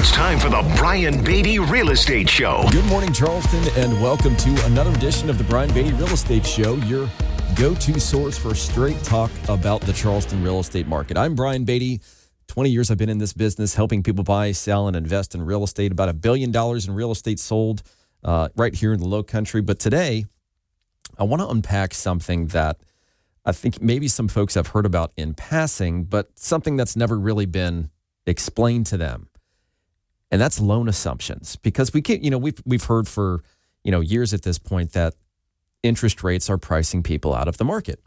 It's time for the Brian Beatty Real Estate Show. Good morning, Charleston, and welcome to another edition of the Brian Beatty Real Estate Show, your go-to source for straight talk about the Charleston real estate market. I'm Brian Beatty. 20 years I've been in this business, helping people buy, sell, and invest in real estate. About $1 billion in real estate sold right here in the Low Country. But today, I want to unpack something that I think maybe some folks have heard about in passing, but something that's never really been explained to them. And that's loan assumptions, because we've heard for, years at this point that interest rates are pricing people out of the market.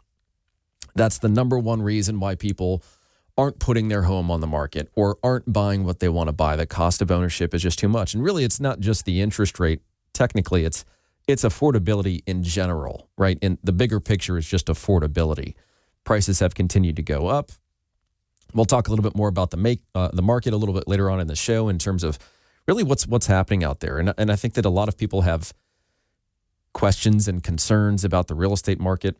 That's the number one reason why people aren't putting their home on the market or aren't buying what they want to buy. The cost of ownership is just too much. And really, it's not just the interest rate. Technically, it's affordability in general, right? And the bigger picture is just affordability. Prices have continued to go up. We'll talk a little bit more about the market a little bit later on in the show in terms of really what's happening out there. And I think that a lot of people have questions and concerns about the real estate market,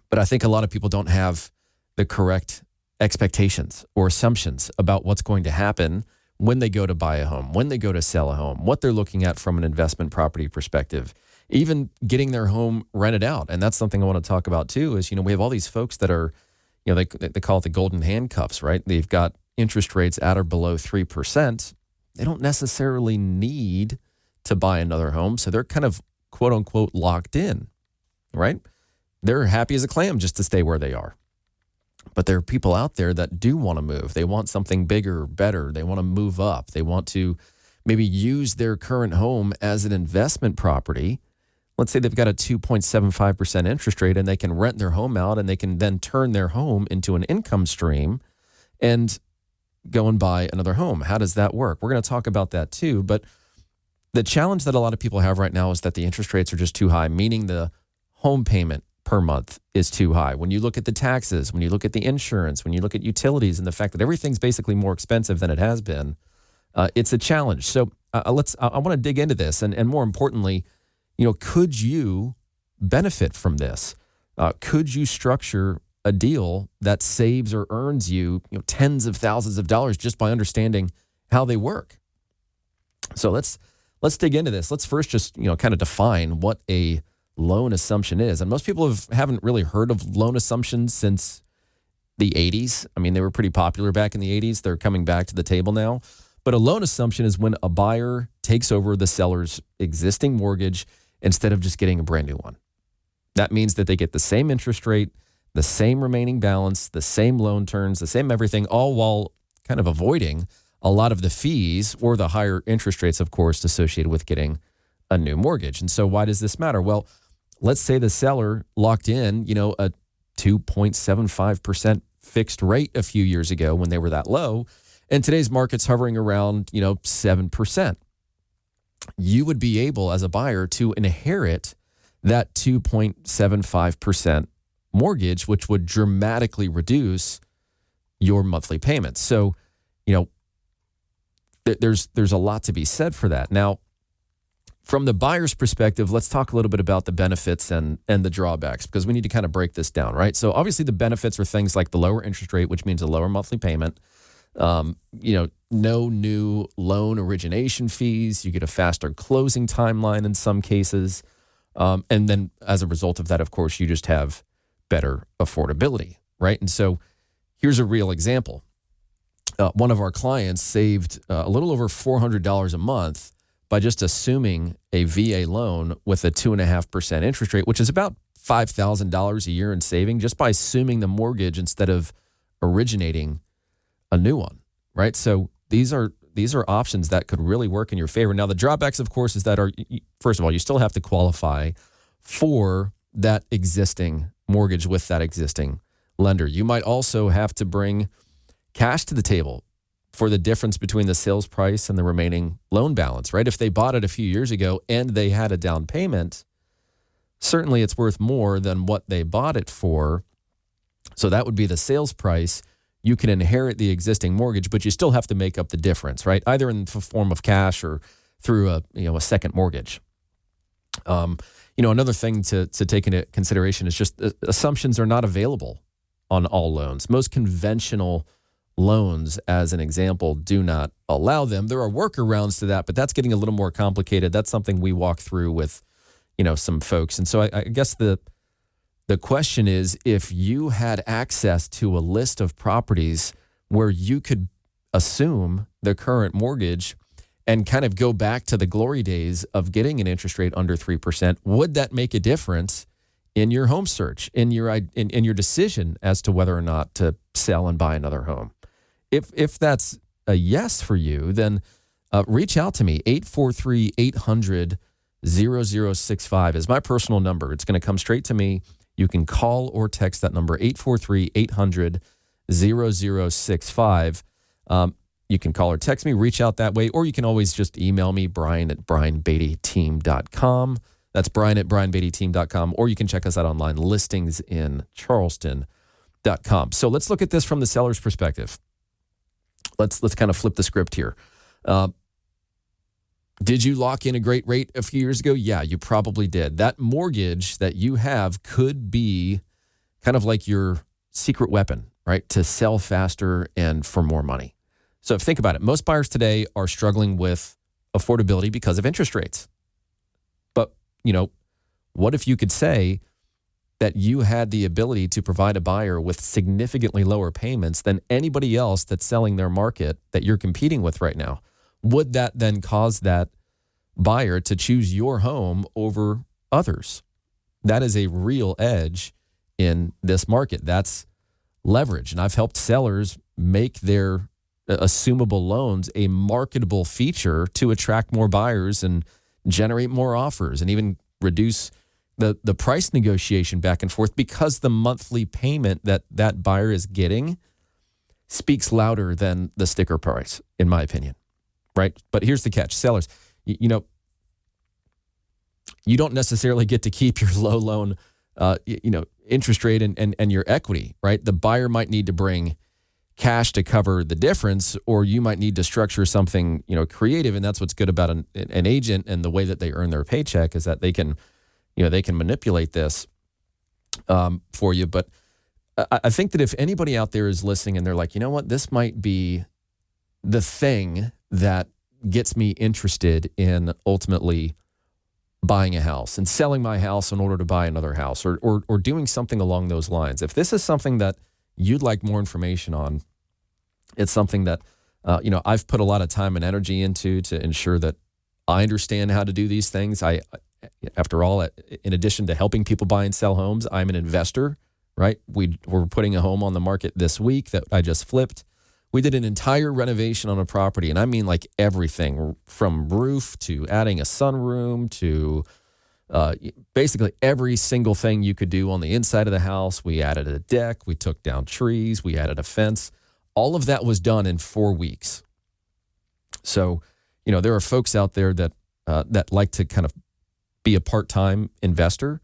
but I think a lot of people don't have the correct expectations or assumptions about what's going to happen when they go to buy a home, when they go to sell a home, what they're looking at from an investment property perspective, even getting their home rented out. And that's something I want to talk about too, is, we have all these folks that are, they call it the golden handcuffs, right? They've got interest rates at or below 3%. They don't necessarily need to buy another home. So they're kind of quote unquote locked in, right? They're happy as a clam just to stay where they are. But there are people out there that do want to move. They want something bigger, better. They want to move up. They want to maybe use their current home as an investment property. Let's say they've got a 2.75% interest rate and they can rent their home out and they can then turn their home into an income stream and go and buy another home. How does that work? We're going to talk about that too. But the challenge that a lot of people have right now is that the interest rates are just too high, meaning the home payment per month is too high. When you look at the taxes, when you look at the insurance, when you look at utilities and the fact that everything's basically more expensive than it has been, it's a challenge. So I want to dig into this. And more importantly, could you benefit from this? Could you structure a deal that saves or earns you, tens of thousands of dollars just by understanding how they work? So let's dig into this. Let's first just, kind of define what a loan assumption is. And most people haven't really heard of loan assumptions since the 80s. I mean, they were pretty popular back in the 80s. They're coming back to the table now. But a loan assumption is when a buyer takes over the seller's existing mortgage instead of just getting a brand new one. That means that they get the same interest rate, the same remaining balance, the same loan terms, the same everything, all while kind of avoiding a lot of the fees or the higher interest rates, of course, associated with getting a new mortgage. And so why does this matter? Well, let's say the seller locked in, a 2.75% fixed rate a few years ago when they were that low, and today's market's hovering around, 7%. You would be able, as a buyer, to inherit that 2.75% mortgage, which would dramatically reduce your monthly payments. So, there's a lot to be said for that. Now, from the buyer's perspective, let's talk a little bit about the benefits and the drawbacks, because we need to kind of break this down, right? So obviously the benefits are things like the lower interest rate, which means a lower monthly payment. No new loan origination fees. You get a faster closing timeline in some cases. And then as a result of that, of course, you just have better affordability, right? And so here's a real example. One of our clients saved a little over $400 a month by just assuming a VA loan with a 2.5% interest rate, which is about $5,000 a year in saving, just by assuming the mortgage instead of originating a new one, right? So these are options that could really work in your favor. Now, the drawbacks, of course, is that first of all, you still have to qualify for that existing mortgage with that existing lender. You might also have to bring cash to the table for the difference between the sales price and the remaining loan balance, right? If they bought it a few years ago and they had a down payment, certainly it's worth more than what they bought it for. So that would be the sales price. You can inherit the existing mortgage, but you still have to make up the difference, right? Either in the form of cash or through a second mortgage. Another thing to take into consideration is just assumptions are not available on all loans. Most conventional loans, as an example, do not allow them. There are workarounds to that, but that's getting a little more complicated. That's something we walk through with, some folks. And so I guess the question is, if you had access to a list of properties where you could assume the current mortgage and kind of go back to the glory days of getting an interest rate under 3%, would that make a difference in your home search, in your decision as to whether or not to sell and buy another home? If that's a yes for you, then reach out to me. 843-800-0065 is my personal number. It's going to come straight to me. You can call or text that number, 843-800-0065. You can call or text me, reach out that way, or you can always just email me, brian@brianbeattyteam.com. That's brian@brianbeattyteam.com, or you can check us out online, listingsincharleston.com. So let's look at this from the seller's perspective. Let's kind of flip the script here. Did you lock in a great rate a few years ago? Yeah, you probably did. That mortgage that you have could be kind of like your secret weapon, right, to sell faster and for more money. So think about it. Most buyers today are struggling with affordability because of interest rates. But, what if you could say that you had the ability to provide a buyer with significantly lower payments than anybody else that's selling their market that you're competing with right now? Would that then cause that buyer to choose your home over others? That is a real edge in this market. That's leverage. And I've helped sellers make their assumable loans a marketable feature to attract more buyers and generate more offers and even reduce the price negotiation back and forth, because the monthly payment that buyer is getting speaks louder than the sticker price, in my opinion. Right? But here's the catch. Sellers, you don't necessarily get to keep your low loan, interest rate and your equity, right? The buyer might need to bring cash to cover the difference, or you might need to structure something, creative. And that's what's good about an agent and the way that they earn their paycheck, is that they can manipulate this for you. But I think that if anybody out there is listening and they're like, you know what, this might be the thing that gets me interested in ultimately buying a house and selling my house in order to buy another house, or doing something along those lines. If this is something that you'd like more information on, it's something that, I've put a lot of time and energy into to ensure that I understand how to do these things. After all, in addition to helping people buy and sell homes, I'm an investor, right? We're putting a home on the market this week that I just flipped. We did an entire renovation on a property, and I mean like everything from roof to adding a sunroom to basically every single thing you could do on the inside of the house. We added a deck, we took down trees, we added a fence. All of that was done in 4 weeks. So, there are folks out there that like to kind of be a part-time investor.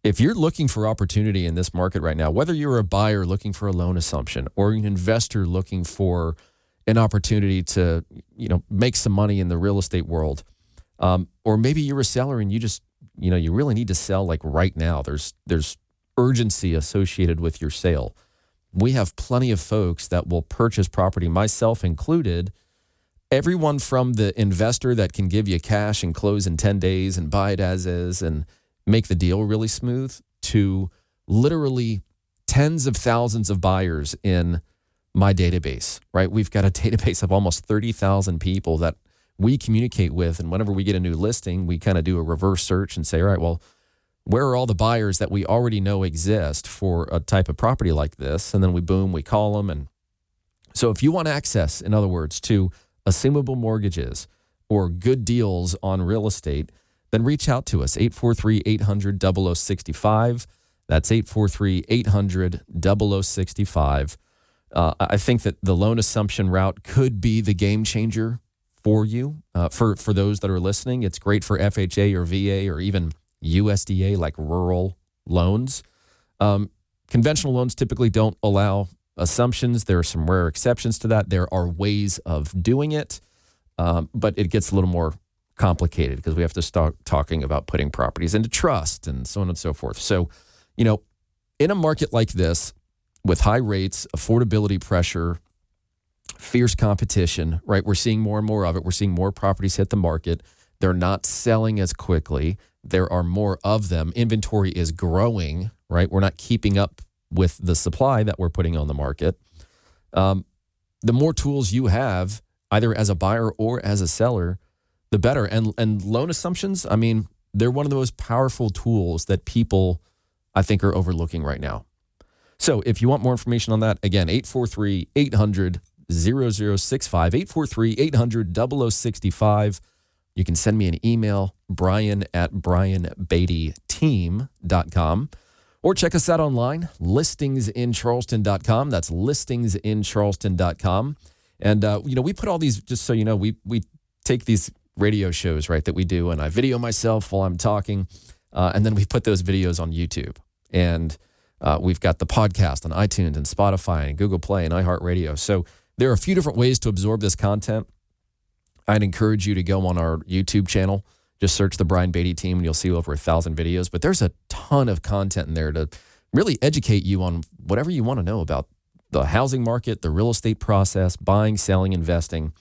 If you're looking for opportunity in this market right now, whether you're a buyer looking for a loan assumption or an investor looking for an opportunity to, make some money in the real estate world, or maybe you're a seller and you just, you really need to sell like right now. There's urgency associated with your sale. We have plenty of folks that will purchase property, myself included. Everyone from the investor that can give you cash and close in 10 days and buy it as is and make the deal really smooth, to literally tens of thousands of buyers in my database, right? We've got a database of almost 30,000 people that we communicate with. And whenever we get a new listing, we kind of do a reverse search and say, all right, well, where are all the buyers that we already know exist for a type of property like this? And then we call them. And so if you want access, in other words, to assumable mortgages or good deals on real estate, then reach out to us, 843-800-0065. That's 843-800-0065. I think that the loan assumption route could be the game changer for you, for those that are listening. It's great for FHA or VA or even USDA, like rural loans. Conventional loans typically don't allow assumptions. There are some rare exceptions to that. There are ways of doing it, but it gets a little more complicated because we have to start talking about putting properties into trust and so on and so forth. So, in a market like this with high rates, affordability pressure, fierce competition, right? We're seeing more and more of it. We're seeing more properties hit the market. They're not selling as quickly. There are more of them. Inventory is growing, right? We're not keeping up with the supply that we're putting on the market. The more tools you have, either as a buyer or as a seller, the better. And loan assumptions, I mean, they're one of the most powerful tools that people, I think, are overlooking right now. So if you want more information on that, again, 843-800-0065, 843-800-0065. You can send me an email, brian@brianbeattyteam.com, or check us out online, listingsincharleston.com. That's listingsincharleston.com. And, we put all these, just so you know, we take these radio shows, right, that we do, and I video myself while I'm talking, and then we put those videos on YouTube. And we've got the podcast on iTunes and Spotify and Google Play and iHeartRadio. So there are a few different ways to absorb this content. I'd encourage you to go on our YouTube channel. Just search the Brian Beatty Team, and you'll see over 1,000 videos. But there's a ton of content in there to really educate you on whatever you want to know about the housing market, the real estate process, buying, selling, investing.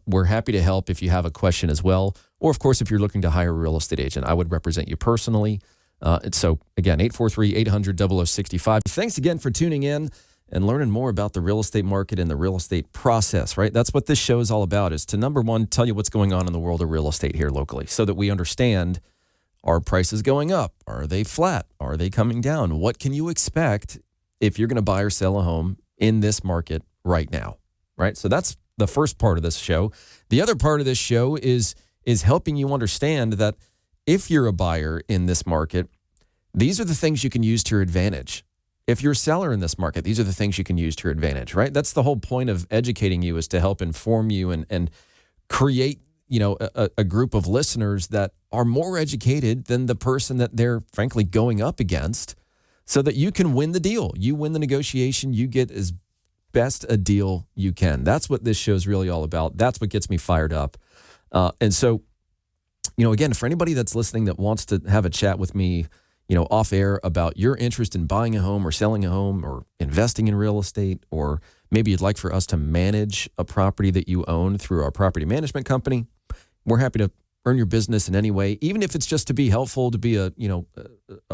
We're happy to help if you have a question as well. Or, of course, if you're looking to hire a real estate agent, I would represent you personally. So, again, 843-800-0065. Thanks again for tuning in and learning more about the real estate market and the real estate process, right? That's what this show is all about, is to, number one, tell you what's going on in the world of real estate here locally so that we understand, are prices going up? Are they flat? Are they coming down? What can you expect if you're going to buy or sell a home in this market right now, right? So that's the first part of this show. The other part of this show is helping you understand that if you're a buyer in this market, these are the things you can use to your advantage. If you're a seller in this market, these are the things you can use to your advantage, right? That's the whole point of educating you, is to help inform you and create, a group of listeners that are more educated than the person that they're frankly going up against, so that you can win the deal. You win the negotiation. You get as best a deal you can. That's what this show is really all about. That's what gets me fired up. And so, again, for anybody that's listening that wants to have a chat with me, off air about your interest in buying a home or selling a home or investing in real estate, or maybe you'd like for us to manage a property that you own through our property management company, we're happy to earn your business in any way, even if it's just to be helpful, to be a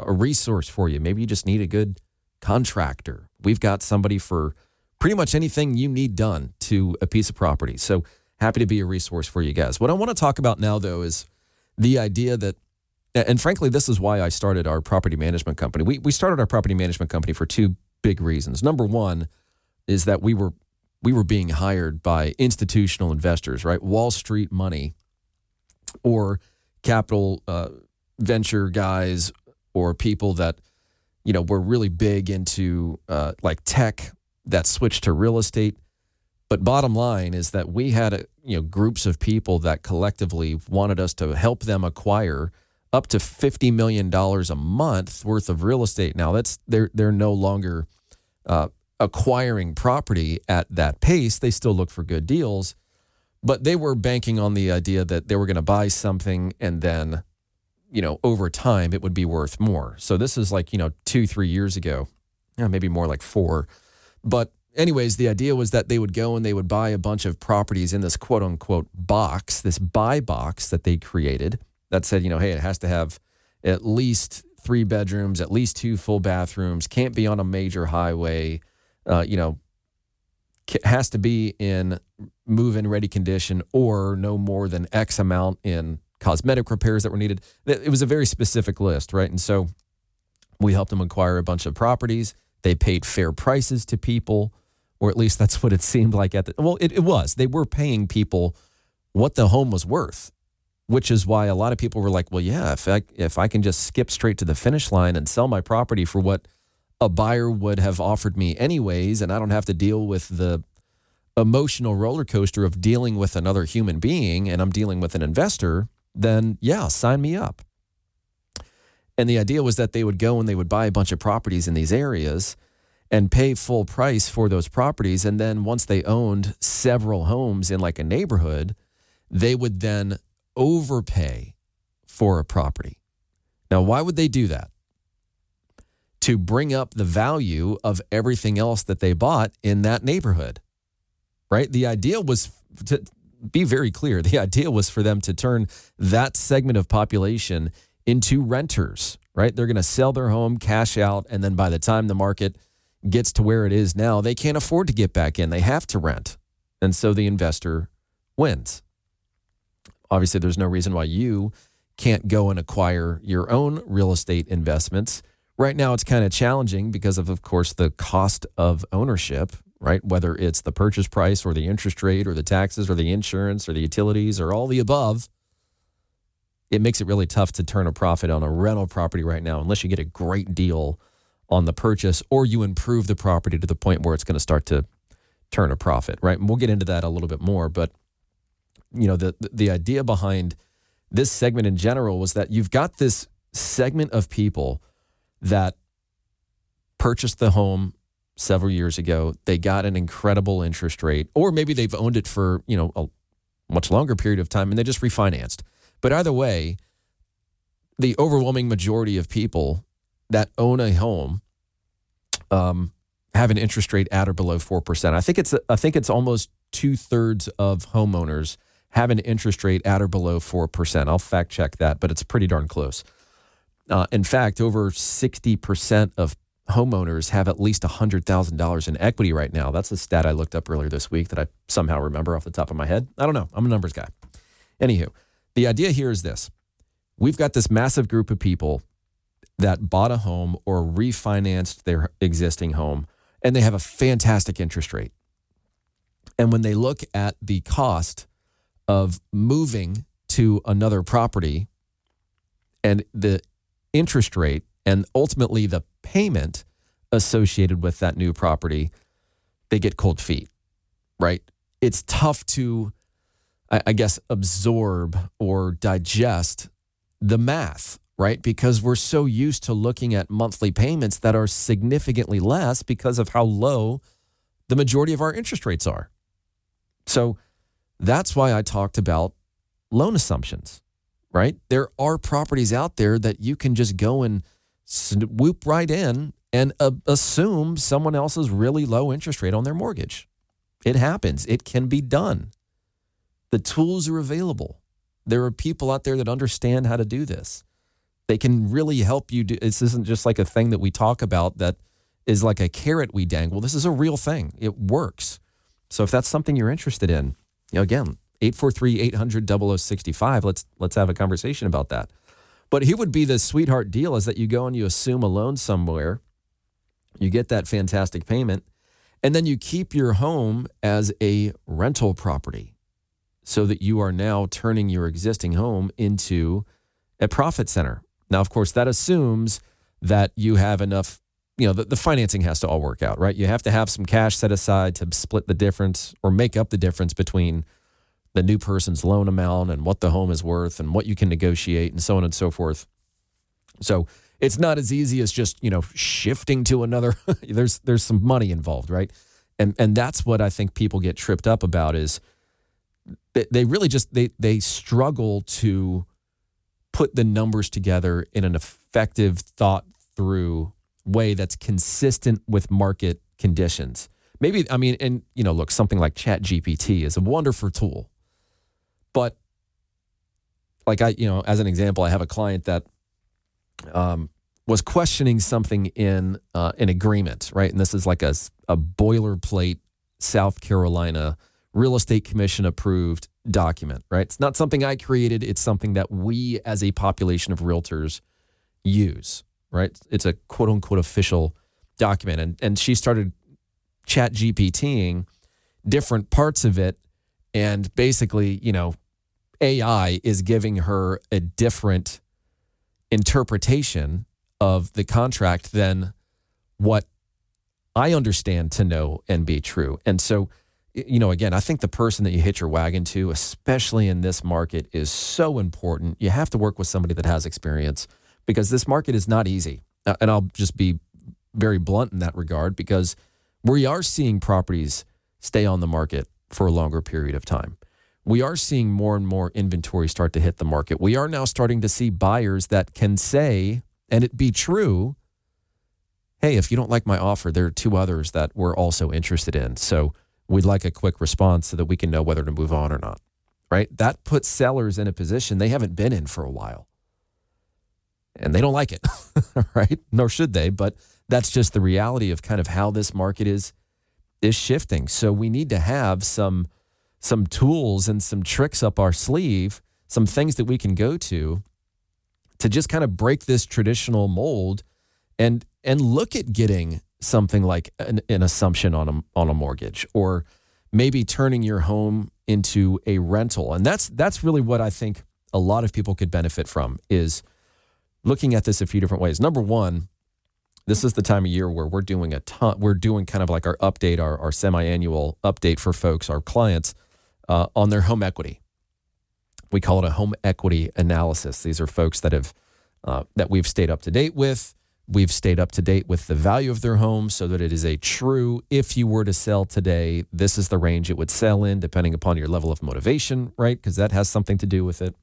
resource for you. Maybe you just need a good contractor. We've got somebody for pretty much anything you need done to a piece of property. So happy to be a resource for you guys. What I want to talk about now, though, is the idea that, and frankly, this is why I started our property management company. We started our property management company for two big reasons. Number one is that we were being hired by institutional investors, right? Wall Street money, or capital venture guys, or people that, were really big into like tech that switched to real estate. But bottom line is that we had groups of people that collectively wanted us to help them acquire up to $50 million a month worth of real estate. Now, they're no longer acquiring property at that pace. They still look for good deals, but they were banking on the idea that they were going to buy something and then, over time it would be worth more. So this is like, 2-3 years ago, maybe more like 4. But anyways, the idea was that they would go and they would buy a bunch of properties in this quote unquote box, this buy box that they created, that said, hey, it has to have at least 3 bedrooms, at least 2 full bathrooms, can't be on a major highway, has to be in move-in ready condition, or no more than X amount in cosmetic repairs that were needed. It was a very specific list, right? And so we helped them acquire a bunch of properties. They paid fair prices to people, or at least that's what it seemed like it was. They were paying people what the home was worth, which is why a lot of people were like, well, yeah, if I can just skip straight to the finish line and sell my property for what a buyer would have offered me anyways, and I don't have to deal with the emotional roller coaster of dealing with another human being, and I'm dealing with an investor, then yeah, sign me up. And the idea was that they would go and they would buy a bunch of properties in these areas and pay full price for those properties. And then once they owned several homes in like a neighborhood, they would then overpay for a property. Now, why would they do that? To bring up the value of everything else that they bought in that neighborhood. right? The idea was, to be very clear, the idea was for them to turn that segment of population into renters, right? They're going to sell their home, cash out, and then by the time the market gets to where it is now, they can't afford to get back in. They have to rent. And so the investor wins. Obviously, there's no reason why you can't go and acquire your own real estate investments. Right now, it's kind of challenging because of course, the cost of ownership, right? Whether it's the purchase price or the interest rate or the taxes or the insurance or the utilities or all the above, it makes it really tough to turn a profit on a rental property right now unless you get a great deal on the purchase or you improve the property to the point where it's going to start to turn a profit, right? And we'll get into that a little bit more. But, you know, the idea behind this segment in general was that you've got this segment of people that purchased the home several years ago. They got an incredible interest rate, or maybe they've owned it for, you know, a much longer period of time and they just refinanced. But either way, the overwhelming majority of people that own a home have an interest rate at or below 4%. I think it's almost 2/3 of homeowners have an interest rate at or below 4%. I'll fact check that, but it's pretty darn close. In fact, over 60% of homeowners have at least $100,000 in equity right now. That's a stat I looked up earlier this week that I somehow remember off the top of my head. I don't know. I'm a numbers guy. Anywho, the idea here is this. We've got this massive group of people that bought a home or refinanced their existing home, and they have a fantastic interest rate. And when they look at the cost of moving to another property and the interest rate and ultimately the payment associated with that new property, they get cold feet, right? It's tough to, I guess, absorb or digest the math, right? Because we're so used to looking at monthly payments that are significantly less because of how low the majority of our interest rates are. So that's why I talked about loan assumptions, right? There are properties out there that you can just go and swoop right in and assume someone else's really low interest rate on their mortgage. It happens. It can be done. The tools are available. There are people out there that understand how to do this. They can really help you do. This isn't just like a thing that we talk about that is like a carrot we dangle. This is a real thing. It works. So if that's something you're interested in, you know, again, 843-800-0065. Let's have a conversation about that. But here would be the sweetheart deal is that you go and you assume a loan somewhere, you get that fantastic payment, and then you keep your home as a rental property so that you are now turning your existing home into a profit center. Now, of course, that assumes that you have enough, you know, the financing has to all work out, right? You have to have some cash set aside to split the difference or make up the difference between the new person's loan amount and what the home is worth and what you can negotiate and so on and so forth. So it's not as easy as just, you know, shifting to another. There's some money involved, right? And that's what I think people get tripped up about is they really just, they struggle to put the numbers together in an effective, thought through way that's consistent with market conditions. Maybe, I mean, and, you know, look, something like ChatGPT is a wonderful tool. But like as an example, I have a client that was questioning something in an agreement, right? And this is like a boilerplate South Carolina Real Estate Commission approved document, right? It's not something I created. It's something that we as a population of realtors use, right? It's a quote unquote official document. And she started ChatGPTing different parts of it. And basically, you know, AI is giving her a different interpretation of the contract than what I understand to know and be true. And so, you know, again, I think the person that you hitch your wagon to, especially in this market, is so important. You have to work with somebody that has experience because this market is not easy. And I'll just be very blunt in that regard because we are seeing properties stay on the market for a longer period of time. We are seeing more and more inventory start to hit the market. We are now starting to see buyers that can say, and it be true, hey, if you don't like my offer, there are two others that we're also interested in. So we'd like a quick response so that we can know whether to move on or not, right? That puts sellers in a position they haven't been in for a while. And they don't like it, right? Nor should they, but that's just the reality of kind of how this market is shifting. So we need to have some tools and some tricks up our sleeve, some things that we can go to just kind of break this traditional mold and look at getting something like an assumption on a mortgage, or maybe turning your home into a rental. And that's really what I think a lot of people could benefit from, is looking at this a few different ways. Number one, this is the time of year where we're doing kind of like our update, our semi-annual update for folks, our clients, on their home equity. We call it a home equity analysis. These are folks that we've stayed up to date with. We've stayed up to date with the value of their home so that it is a true, if you were to sell today, this is the range it would sell in, depending upon your level of motivation, right? Because that has something to do with it.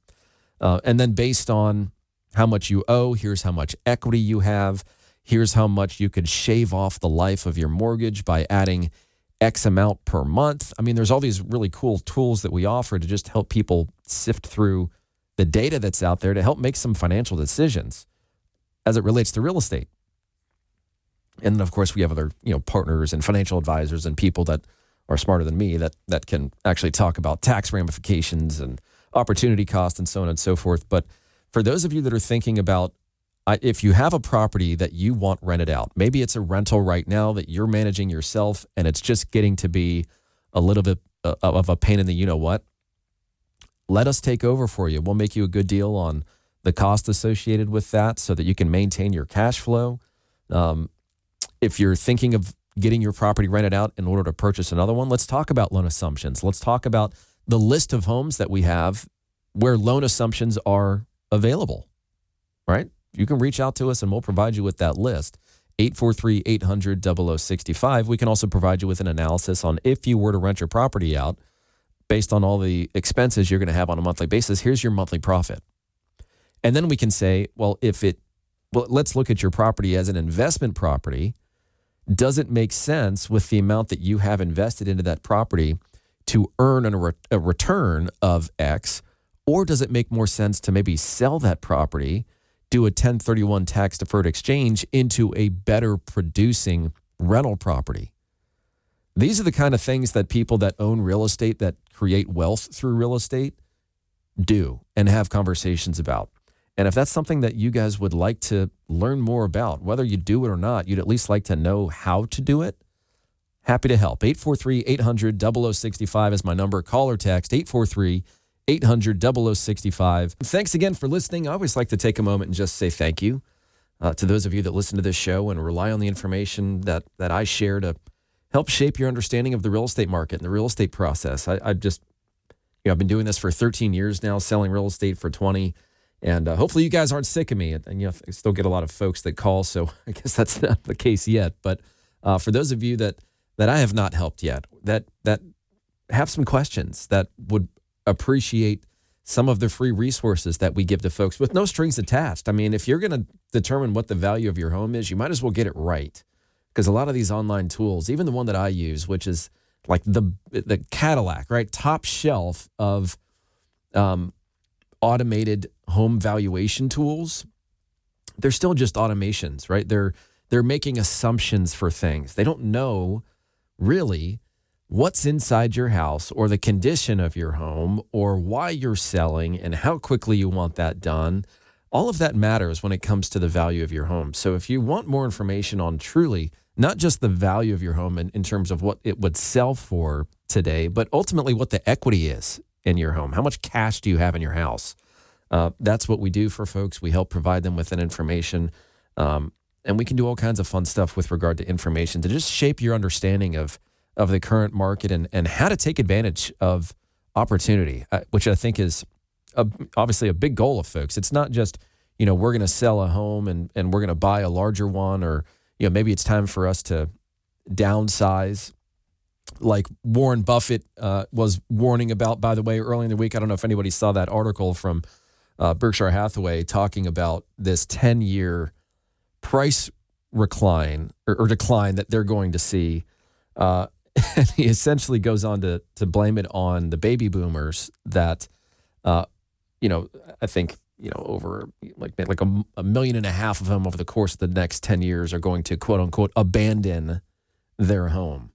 And then based on how much you owe, here's how much equity you have. Here's how much you could shave off the life of your mortgage by adding X amount per month. I mean, there's all these really cool tools that we offer to just help people sift through the data that's out there to help make some financial decisions as it relates to real estate. And then, of course, we have other, partners and financial advisors and people that are smarter than me that can actually talk about tax ramifications and opportunity cost and so on and so forth. But for those of you that are thinking about, if you have a property that you want rented out, maybe it's a rental right now that you're managing yourself and it's just getting to be a little bit of a pain in the you-know-what, let us take over for you. We'll make you a good deal on the cost associated with that so that you can maintain your cash flow. If you're thinking of getting your property rented out in order to purchase another one, let's talk about loan assumptions. Let's talk about the list of homes that we have where loan assumptions are available, right? You can reach out to us and we'll provide you with that list. 843-800-0065. We can also provide you with an analysis on if you were to rent your property out based on all the expenses you're going to have on a monthly basis. Here's your monthly profit. And then we can say, let's look at your property as an investment property. Does it make sense with the amount that you have invested into that property to earn a return of X? Or does it make more sense to maybe sell that property, do a 1031 tax-deferred exchange into a better producing rental property? These are the kind of things that people that own real estate, that create wealth through real estate, do and have conversations about. And if that's something that you guys would like to learn more about, whether you do it or not, you'd at least like to know how to do it, happy to help. 843-800-0065 is my number. Call or text 843-800-0065. Thanks again for listening. I always like to take a moment and just say thank you to those of you that listen to this show and rely on the information that I share to help shape your understanding of the real estate market and the real estate process. I've been doing this for 13 years now, selling real estate for 20. And hopefully you guys aren't sick of me. And I still get a lot of folks that call, so I guess that's not the case yet. But for those of you that I have not helped yet, that have some questions, that would appreciate some of the free resources that we give to folks with no strings attached. I mean, if you're going to determine what the value of your home is, you might as well get it right. Because a lot of these online tools, even the one that I use, which is like the Cadillac, right? Top shelf of automated home valuation tools, they're still just automations, right? They're making assumptions for things. They don't know really what's inside your house or the condition of your home or why you're selling and how quickly you want that done. All of that matters when it comes to the value of your home. So if you want more information on truly not just the value of your home in terms of what it would sell for today, but ultimately what the equity is in your home. How much cash do you have in your house? That's what we do for folks. We help provide them with that information. And we can do all kinds of fun stuff with regard to information to just shape your understanding of the current market and how to take advantage of opportunity, which I think is obviously a big goal of folks. It's not just, we're going to sell a home and we're going to buy a larger one, or, maybe it's time for us to downsize, like Warren Buffett was warning about, by the way, early in the week. I don't know if anybody saw that article from Berkshire Hathaway talking about this 10-year price recline or decline that they're going to see. And he essentially goes on to blame it on the baby boomers that, I think, over like a million and a half of them over the course of the next 10 years are going to, quote unquote, abandon their home,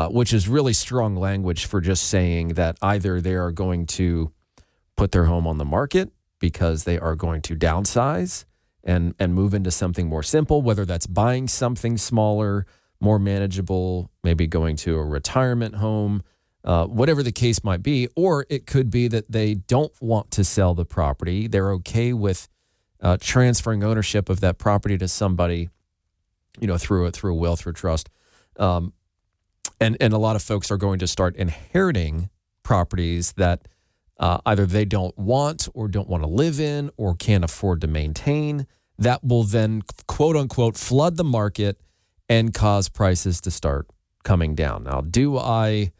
which is really strong language for just saying that either they are going to put their home on the market because they are going to downsize and move into something more simple, whether that's buying something smaller, more manageable, maybe going to a retirement home, whatever the case might be. Or it could be that they don't want to sell the property. They're okay with transferring ownership of that property to somebody, through a will, through trust. And a lot of folks are going to start inheriting properties that either they don't want or don't want to live in or can't afford to maintain. That will then, quote unquote, flood the market and cause prices to start coming down. Now, do I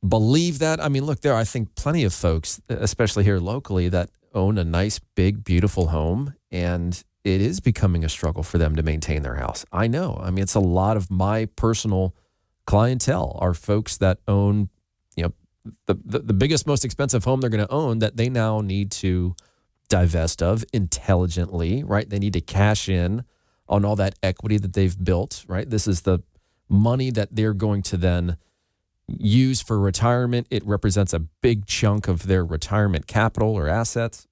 believe that? I mean, look, there are, I think, plenty of folks, especially here locally, that own a nice, big, beautiful home, and it is becoming a struggle for them to maintain their house. I know. I mean, it's a lot of my personal clientele are folks that own, the biggest, most expensive home they're going to own that they now need to divest of intelligently, right? They need to cash in on all that equity that they've built, right? This is the money that they're going to then use for retirement. It represents a big chunk of their retirement capital or assets,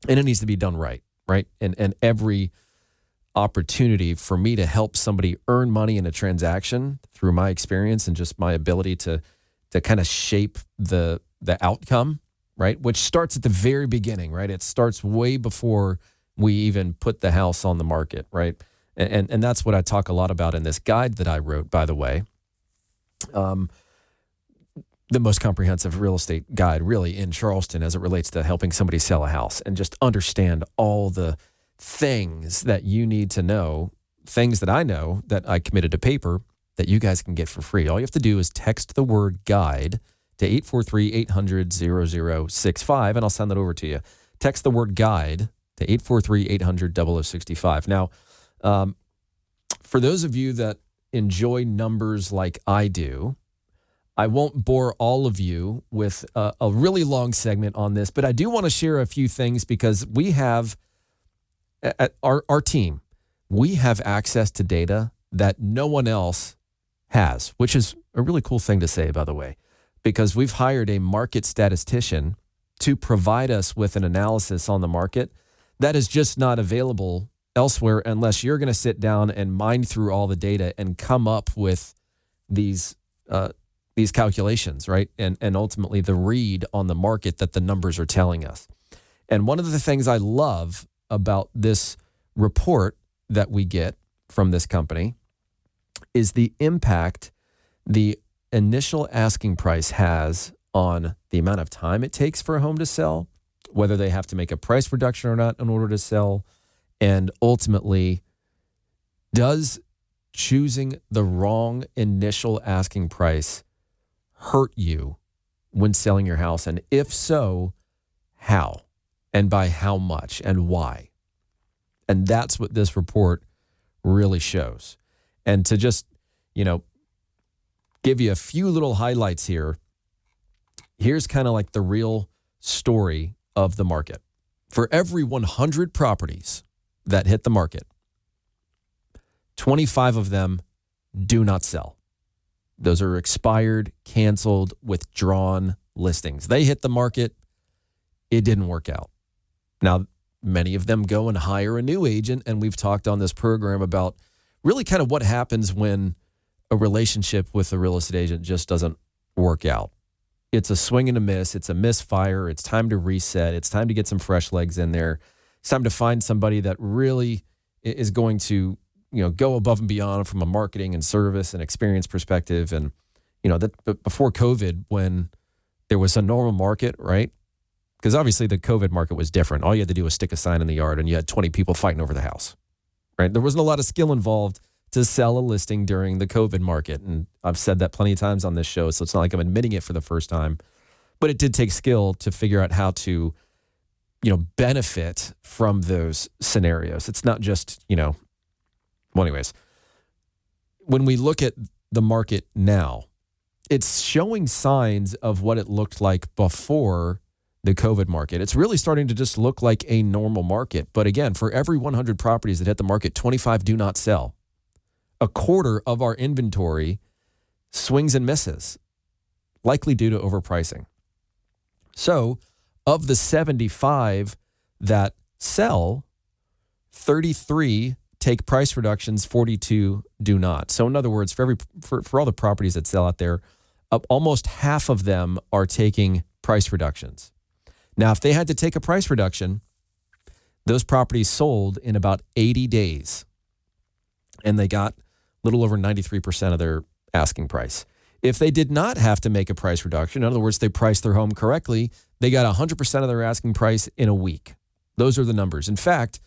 and it needs to be done right? And every opportunity for me to help somebody earn money in a transaction through my experience and just my ability to kind of shape the outcome, right? Which starts at the very beginning, right? It starts way before we even put the house on the market, right? And that's what I talk a lot about in this guide that I wrote, by the way. The most comprehensive real estate guide really in Charleston as it relates to helping somebody sell a house and just understand all the things that you need to know, things that I know that I committed to paper that you guys can get for free. All you have to do is text the word guide to 843-800-0065, and I'll send that over to you. Text the word guide to 843-800-0065. Now, for those of you that enjoy numbers like I do, I won't bore all of you with a really long segment on this, but I do want to share a few things because we have, at our team, we have access to data that no one else has, which is a really cool thing to say, by the way, because we've hired a market statistician to provide us with an analysis on the market that is just not available elsewhere unless you're going to sit down and mine through all the data and come up with these calculations, right? And ultimately the read on the market that the numbers are telling us. And one of the things I love about this report that we get from this company is the impact the initial asking price has on the amount of time it takes for a home to sell, whether they have to make a price reduction or not in order to sell, and ultimately, does choosing the wrong initial asking price hurt you when selling your house? And if so, how? And by how much and why? And that's what this report really shows. And to just, give you a few little highlights here, here's kind of like the real story of the market. For every 100 properties that hit the market, 25 of them do not sell. Those are expired, canceled, withdrawn listings. They hit the market. It didn't work out. Now, many of them go and hire a new agent, and we've talked on this program about really kind of what happens when a relationship with a real estate agent just doesn't work out. It's a swing and a miss. It's a misfire. It's time to reset. It's time to get some fresh legs in there. It's time to find somebody that really is going to, go above and beyond from a marketing and service and experience perspective. And, that before COVID, when there was a normal market, right? Because obviously the COVID market was different. All you had to do was stick a sign in the yard and you had 20 people fighting over the house, right? There wasn't a lot of skill involved to sell a listing during the COVID market. And I've said that plenty of times on this show, so it's not like I'm admitting it for the first time. But it did take skill to figure out how to, benefit from those scenarios. It's not just, well, anyways, when we look at the market now. It's showing signs of what it looked like before the COVID market. It's really starting to just look like a normal market. But again, for every 100 properties that hit the market, 25 do not sell. A quarter of our inventory swings and misses, likely due to overpricing. So of the 75 that sell, 33 take price reductions, 42 do not. So in other words, for all the properties that sell out there, almost half of them are taking price reductions. Now, if they had to take a price reduction, those properties sold in about 80 days, and they got a little over 93% of their asking price. If they did not have to make a price reduction, in other words, they priced their home correctly, they got 100% of their asking price in a week. Those are the numbers. In fact,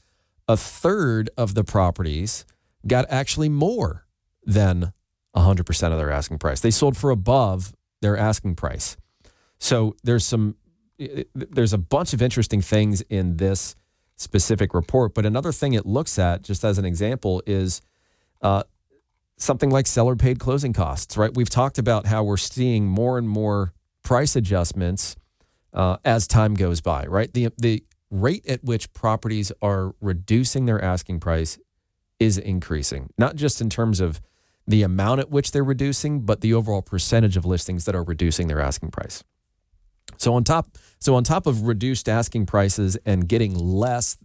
a third of the properties got actually more than 100% of their asking price. They sold for above their asking price. So there's a bunch of interesting things in this specific report. But another thing it looks at, just as an example, is something like seller paid closing costs, right? We've talked about how we're seeing more and more price adjustments as time goes by, right? The rate at which properties are reducing their asking price is increasing, not just in terms of the amount at which they're reducing, but the overall percentage of listings that are reducing their asking price. So on top of reduced asking prices and getting less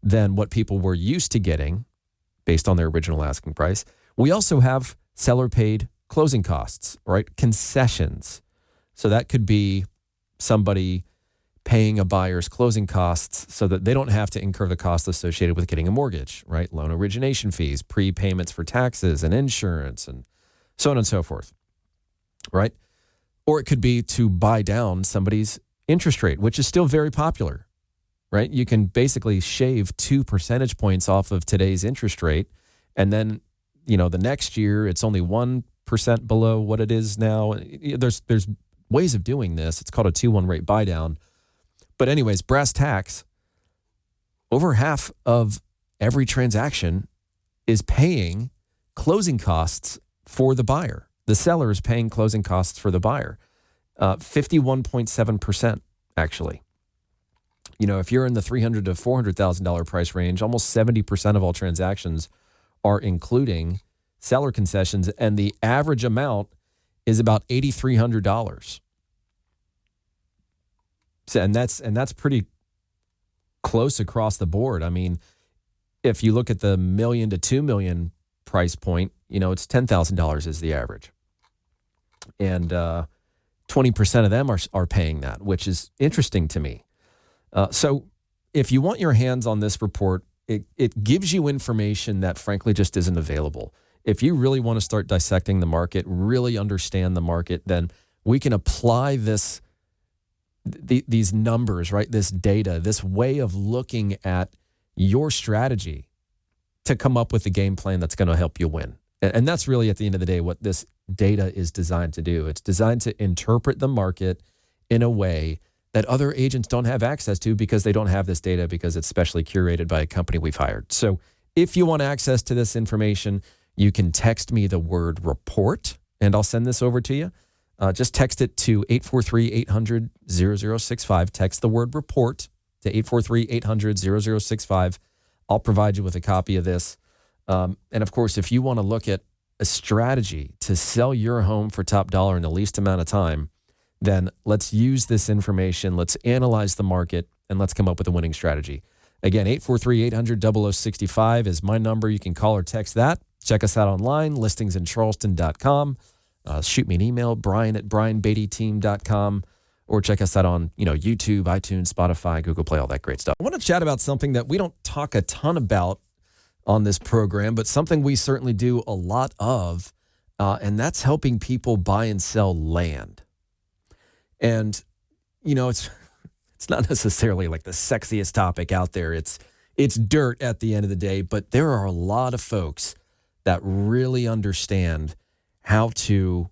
than what people were used to getting based on their original asking price, we also have seller paid closing costs, right? Concessions. So that could be somebody paying a buyer's closing costs so that they don't have to incur the costs associated with getting a mortgage, right? Loan origination fees, prepayments for taxes and insurance, and so on and so forth, right? Or it could be to buy down somebody's interest rate, which is still very popular, right? You can basically shave 2 percentage points off of today's interest rate, and then, the next year it's only 1% below what it is now. There's ways of doing this. It's called a 2-1 rate buy down. But anyways, brass tacks, over half of every transaction is paying closing costs for the buyer. The seller is paying closing costs for the buyer. 51.7%, actually. If you're in the $300,000 to $400,000 price range, almost 70% of all transactions are including seller concessions, and the average amount is about $8,300. And that's pretty close across the board. I mean, if you look at the $1 million to $2 million price point, it's $10,000 is the average, and 20% of them are paying that, which is interesting to me. So, if you want your hands on this report, it gives you information that frankly just isn't available. If you really want to start dissecting the market, really understand the market, then we can apply these numbers, right? This data, this way of looking at your strategy to come up with a game plan that's going to help you win. And that's really, at the end of the day, what this data is designed to do. It's designed to interpret the market in a way that other agents don't have access to because they don't have this data, because it's specially curated by a company we've hired. So if you want access to this information, you can text me the word report, and I'll send this over to you. Just text it to 843-800-0065. Text the word report to 843-800-0065. I'll provide you with a copy of this. And of course, if you want to look at a strategy to sell your home for top dollar in the least amount of time, then let's use this information. Let's analyze the market, and let's come up with a winning strategy. Again, 843-800-0065 is my number. You can call or text that. Check us out online, listingsincharleston.com. Shoot me an email, brian@brianbeattyteam.com, or check us out on YouTube, iTunes, Spotify, Google Play, all that great stuff. I want to chat about something that we don't talk a ton about on this program, but something we certainly do a lot of, and that's helping people buy and sell land. And, it's not necessarily like the sexiest topic out there. It's dirt at the end of the day, but there are a lot of folks that really understand how to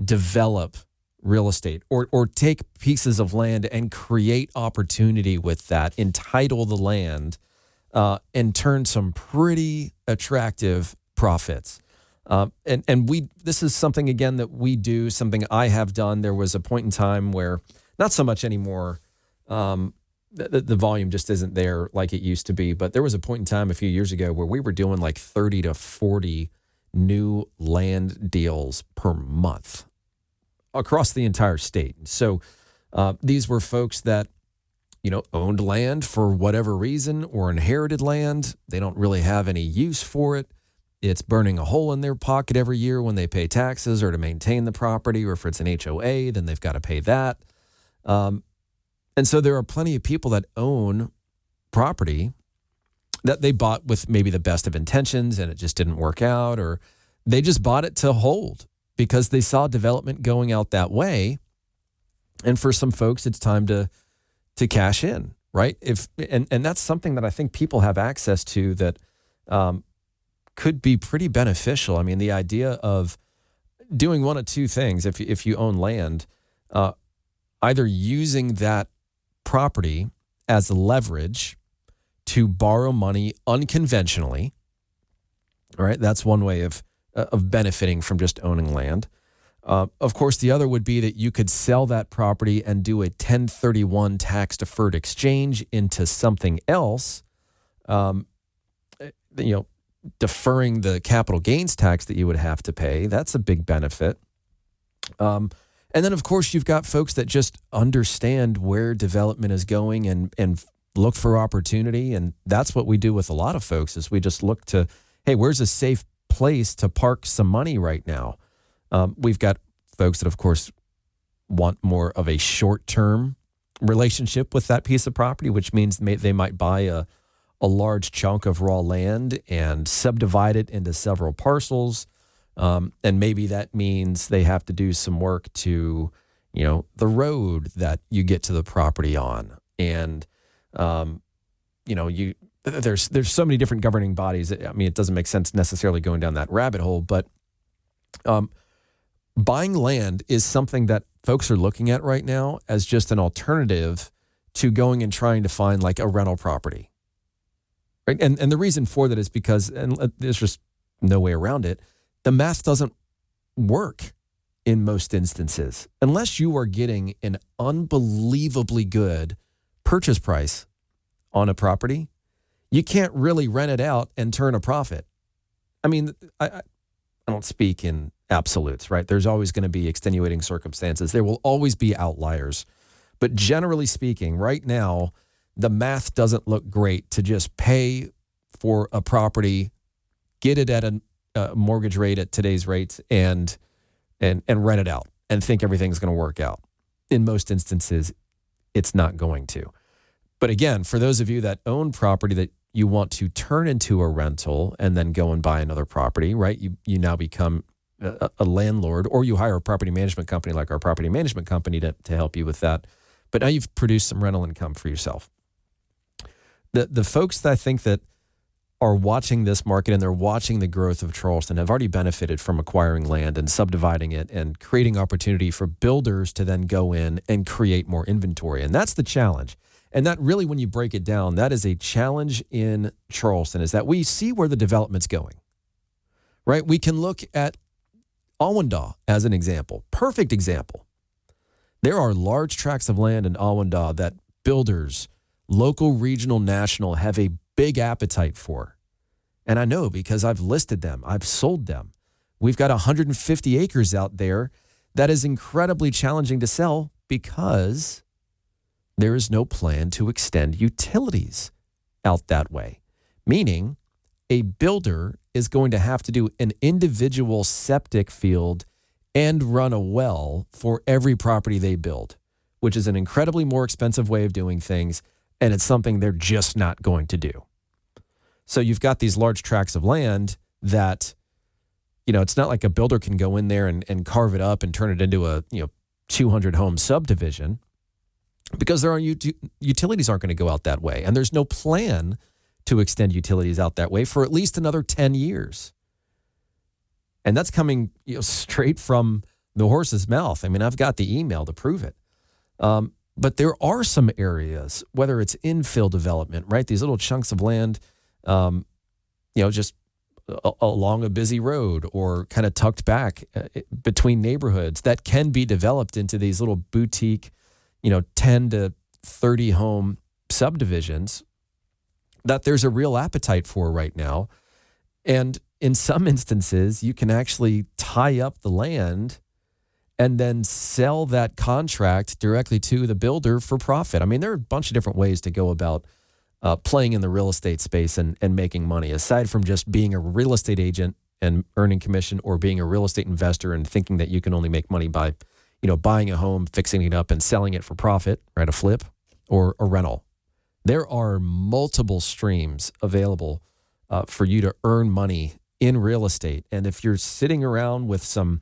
develop real estate or take pieces of land and create opportunity with that, entitle the land, and turn some pretty attractive profits. This is something, again, that we do, something I have done. There was a point in time where, not so much anymore, the volume just isn't there like it used to be, but there was a point in time a few years ago where we were doing like 30 to 40 new land deals per month across the entire state. So these were folks that, owned land for whatever reason or inherited land. They don't really have any use for it. It's burning a hole in their pocket every year when they pay taxes or to maintain the property, or if it's an HOA, then they've got to pay that. And so there are plenty of people that own property that they bought with maybe the best of intentions and it just didn't work out, or they just bought it to hold because they saw development going out that way. And for some folks, it's time to cash in, right? And that's something that I think people have access to that could be pretty beneficial. I mean, the idea of doing one of two things, if you own land, either using that property as leverage to borrow money unconventionally, all right? That's one way of benefiting from just owning land. Of course, the other would be that you could sell that property and do a 1031 tax-deferred exchange into something else, deferring the capital gains tax that you would have to pay. That's a big benefit. And then, of course, you've got folks that just understand where development is going and look for opportunity. And that's what we do with a lot of folks is we just look to, hey, where's a safe place to park some money right now? We've got folks that, of course, want more of a short-term relationship with that piece of property, which means they might buy a large chunk of raw land and subdivide it into several parcels. And maybe that means they have to do some work to, the road that you get to the property on. And, there's so many different governing bodies. I mean, it doesn't make sense necessarily going down that rabbit hole, but buying land is something that folks are looking at right now as just an alternative to going and trying to find like a rental property. Right. And the reason for that is because, and there's just no way around it, the math doesn't work in most instances. Unless you are getting an unbelievably good purchase price on a property, you can't really rent it out and turn a profit. I mean, I don't speak in absolutes, right? There's always going to be extenuating circumstances. There will always be outliers. But generally speaking, right now, the math doesn't look great to just pay for a property, get it at a mortgage rate at today's rates, and rent it out and think everything's going to work out. In most instances, it's not going to. But again, for those of you that own property that you want to turn into a rental and then go and buy another property, right? You now become a landlord, or you hire a property management company like our property management company to help you with that. But now you've produced some rental income for yourself. The folks that I think that are watching this market and they're watching the growth of Charleston have already benefited from acquiring land and subdividing it and creating opportunity for builders to then go in and create more inventory. And that's the challenge. And that really, when you break it down, that is a challenge in Charleston, is that we see where the development's going, right? We can look at Awendaw as an example, perfect example. There are large tracts of land in Awendaw that builders, local, regional, national, have a big appetite for. And I know because I've listed them, I've sold them. We've got 150 acres out there that is incredibly challenging to sell because there is no plan to extend utilities out that way. Meaning a builder is going to have to do an individual septic field and run a well for every property they build, which is an incredibly more expensive way of doing things. And it's something they're just not going to do. So you've got these large tracts of land that, it's not like a builder can go in there and carve it up and turn it into a, 200 home subdivision, because there are utilities aren't going to go out that way. And there's no plan to extend utilities out that way for at least another 10 years. And that's coming straight from the horse's mouth. I mean, I've got the email to prove it. But there are some areas, whether it's infill development, right? These little chunks of land, just along a busy road or kind of tucked back between neighborhoods that can be developed into these little boutique, 10 to 30 home subdivisions that there's a real appetite for right now. And in some instances, you can actually tie up the land and then sell that contract directly to the builder for profit. I mean, there are a bunch of different ways to go about playing in the real estate space and making money, aside from just being a real estate agent and earning commission, or being a real estate investor and thinking that you can only make money by, buying a home, fixing it up, and selling it for profit, right? A flip or a rental. There are multiple streams available for you to earn money in real estate. And if you're sitting around with some,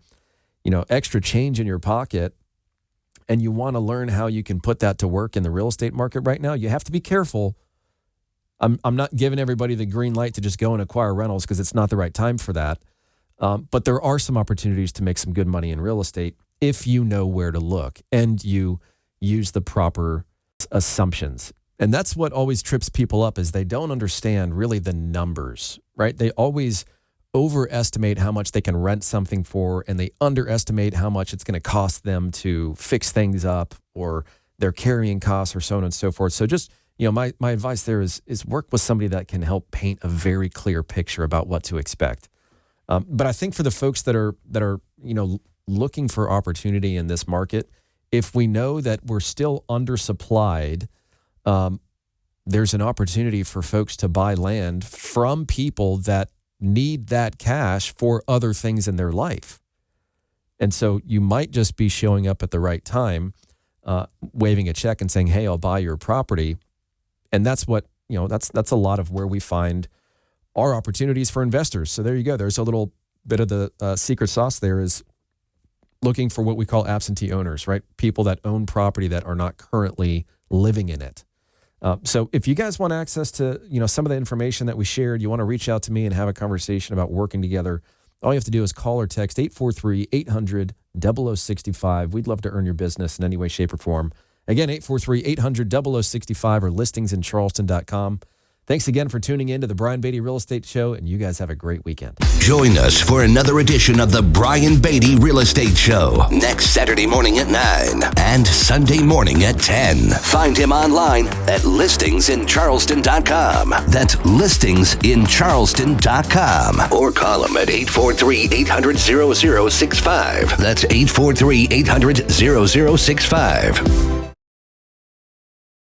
extra change in your pocket and you want to learn how you can put that to work in the real estate market right now, you have to be careful. I'm not giving everybody the green light to just go and acquire rentals, because it's not the right time for that. But there are some opportunities to make some good money in real estate if you know where to look and you use the proper assumptions. And that's what always trips people up, is they don't understand really the numbers, right? They always overestimate how much they can rent something for, and they underestimate how much it's going to cost them to fix things up, or their carrying costs, or so on and so forth. So just, my advice there is work with somebody that can help paint a very clear picture about what to expect. But I think for the folks that are looking for opportunity in this market, if we know that we're still undersupplied, there's an opportunity for folks to buy land from people that need that cash for other things in their life. And so you might just be showing up at the right time, waving a check and saying, hey, I'll buy your property. And that's what, that's a lot of where we find our opportunities for investors. So there you go. There's a little bit of the secret sauce there, is looking for what we call absentee owners, right? People that own property that are not currently living in it. So if you guys want access to, some of the information that we shared, you want to reach out to me and have a conversation about working together, all you have to do is call or text 843-800-0065. We'd love to earn your business in any way, shape, or form. Again, 843-800-0065 or listingsincharleston.com. Thanks again for tuning in to the Brian Beatty Real Estate Show, and you guys have a great weekend. Join us for another edition of the Brian Beatty Real Estate Show next Saturday morning at 9 and Sunday morning at 10. Find him online at listingsincharleston.com. That's listingsincharleston.com. Or call him at 843-800-0065. That's 843-800-0065.